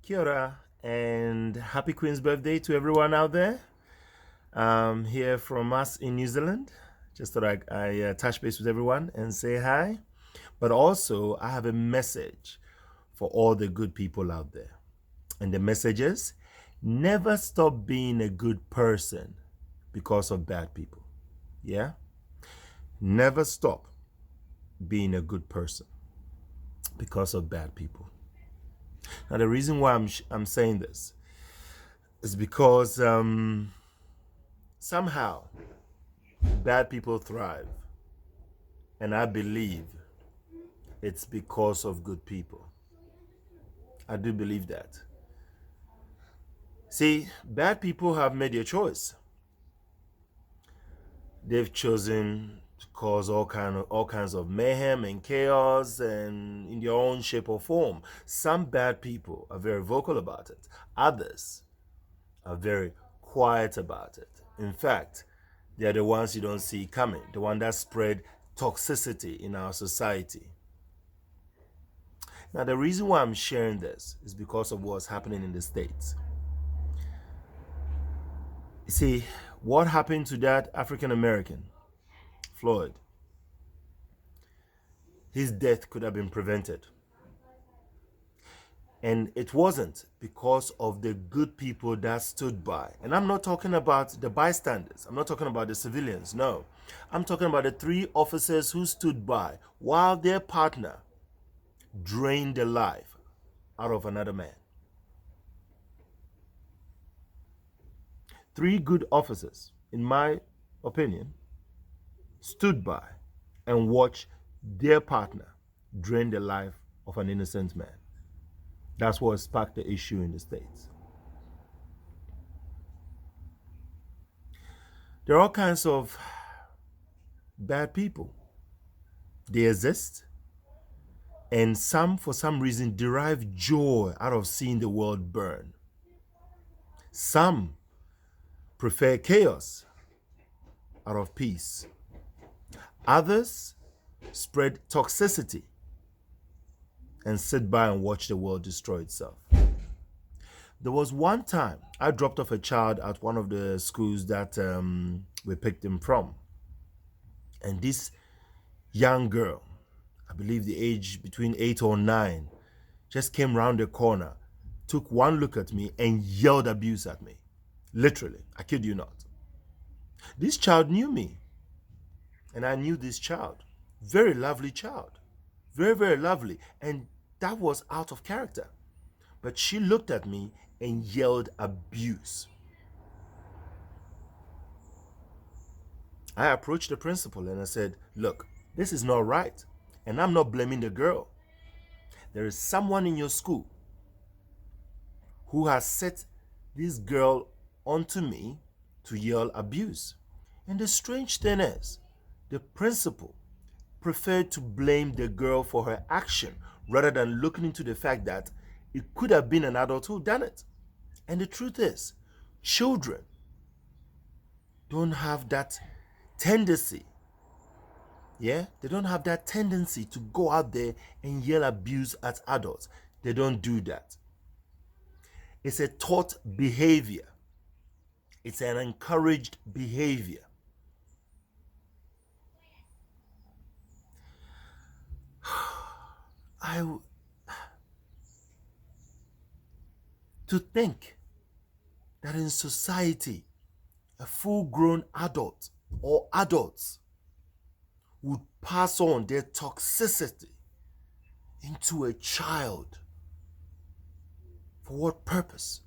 Kia ora, and happy Queen's birthday to everyone out there. Here from us in New Zealand. Just thought I touch base with everyone and say hi. But also, I have a message for all the good people out there. And the message is never stop being a good person because of bad people. Yeah? Never stop being a good person because of bad people. Now, the reason why I'm saying this is because somehow bad people thrive. And I believe it's because of good people. I do believe that. See, bad people have made their choice. They've chosen to cause all kinds of mayhem and chaos and in their own shape or form. Some bad people are very vocal about it. Others are very quiet about it. In fact, they are the ones you don't see coming, the one that spread toxicity in our society. Now, the reason why I'm sharing this is because of what's happening in the States. You see, what happened to that African American, Floyd? His death could have been prevented. And it wasn't because of the good people that stood by. And I'm not talking about the bystanders. I'm not talking about the civilians. No. I'm talking about the 3 officers who stood by while their partner drained the life out of another man. 3 good officers, in my opinion, stood by and watched their partner drain the life of an innocent man. That's what sparked the issue in the States. There are all kinds of bad people. They exist, and some, for some reason, derive joy out of seeing the world burn. Some prefer chaos out of peace. Others spread toxicity and sit by and watch the world destroy itself. There was one time I dropped off a child at one of the schools that we picked him from. And this young girl, I believe the age between 8 or 9, just came round the corner, took one look at me and yelled abuse at me. Literally, I kid you not. This child knew me, and I knew this child. Very lovely child. Very, very lovely. And that was out of character. But she looked at me and yelled abuse. I approached the principal and I said, look, this is not right. And I'm not blaming the girl. There is someone in your school who has set this girl onto me to yell abuse. And the strange thing is, the principal preferred to blame the girl for her action rather than looking into the fact that it could have been an adult who done it. And the truth is, children don't have that tendency. Yeah, they don't have that tendency to go out there and yell abuse at adults. They don't do that. It's a taught behavior. It's an encouraged behavior. To think that in society, a full-grown adult or adults would pass on their toxicity into a child. For what purpose?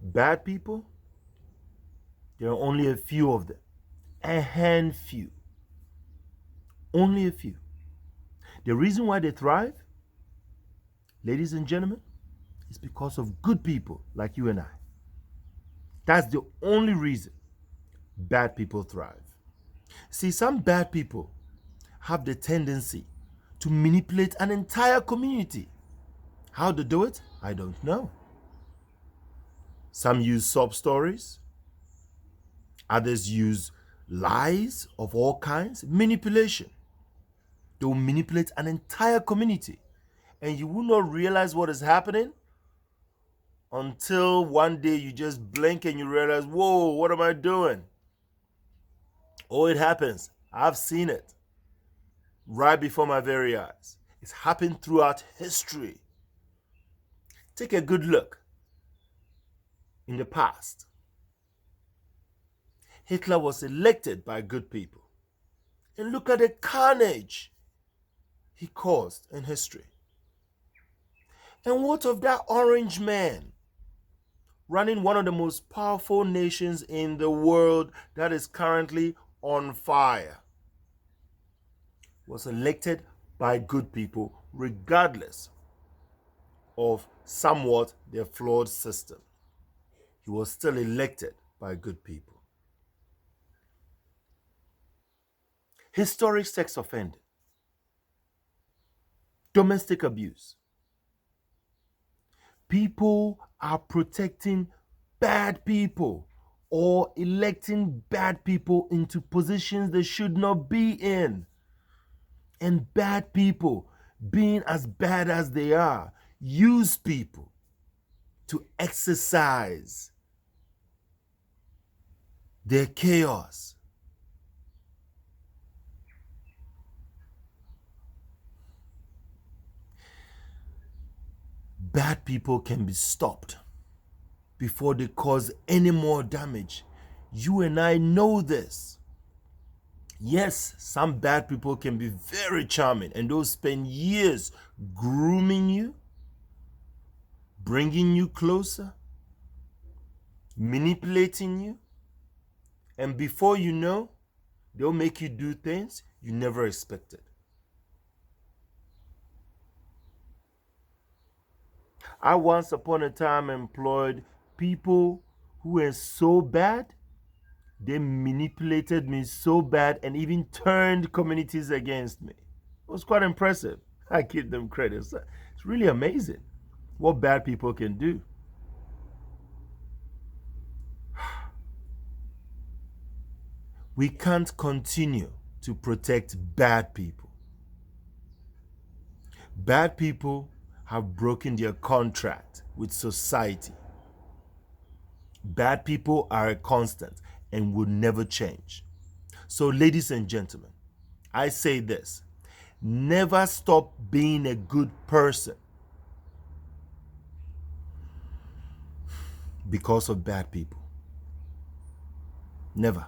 Bad people, there are only a few of them. A handful. Only a few. The reason why they thrive, ladies and gentlemen, is because of good people like you and I. That's the only reason bad people thrive. See, some bad people have the tendency to manipulate an entire community. How to do it? I don't know. Some use sob stories. Others use lies of all kinds, manipulation. They will manipulate an entire community. And you will not realize what is happening until one day you just blink and you realize, whoa, what am I doing? Oh, it happens. I've seen it right before my very eyes. It's happened throughout history. Take a good look in the past. Hitler was elected by good people. And look at the carnage he caused in history. And what of that orange man running one of the most powerful nations in the world that is currently on fire? Was elected by good people regardless of somewhat their flawed system. He was still elected by good people. Historic sex offending, domestic abuse. People are protecting bad people or electing bad people into positions they should not be in. And bad people, being as bad as they are, use people to exercise their chaos. Bad people can be stopped before they cause any more damage. You and I know this. Yes, some bad people can be very charming and they'll spend years grooming you, bringing you closer, manipulating you, and before you know, they'll make you do things you never expected. I once upon a time employed people who were so bad, they manipulated me so bad and even turned communities against me. It was quite impressive. I give them credit. It's really amazing what bad people can do. We can't continue to protect bad people. Bad people have broken their contract with society. Bad people are a constant and will never change. So, ladies and gentlemen, I say this: never stop being a good person because of bad people. Never.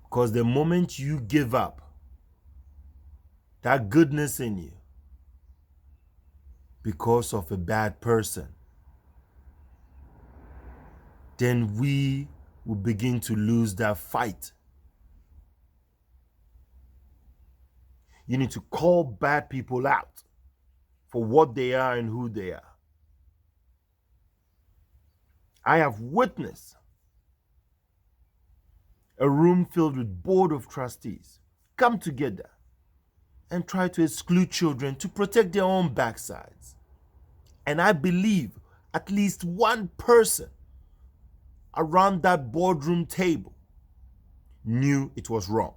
Because the moment you give up that goodness in you because of a bad person, then we will begin to lose that fight. You need to call bad people out for what they are and who they are. I have witnessed a room filled with board of trustees come together and try to exclude children to protect their own backsides. And I believe at least one person around that boardroom table knew it was wrong,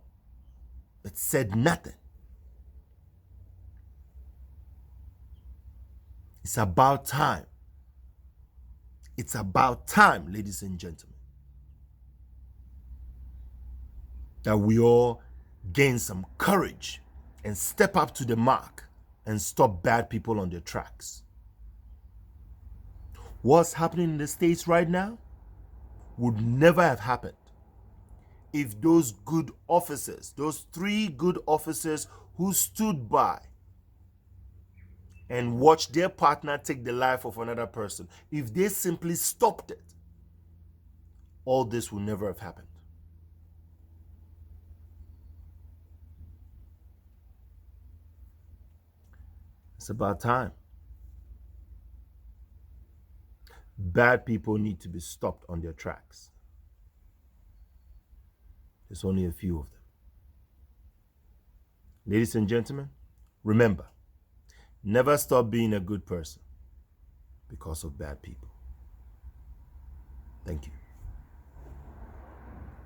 but said nothing. It's about time. It's about time, ladies and gentlemen, that we all gain some courage and step up to the mark and stop bad people on their tracks. What's happening in the States right now would never have happened if those good officers, those 3 good officers who stood by and watched their partner take the life of another person, if they simply stopped it, all this would never have happened. It's about time. Bad people need to be stopped on their tracks. There's only a few of them. Ladies and gentlemen, remember, never stop being a good person because of bad people. Thank you.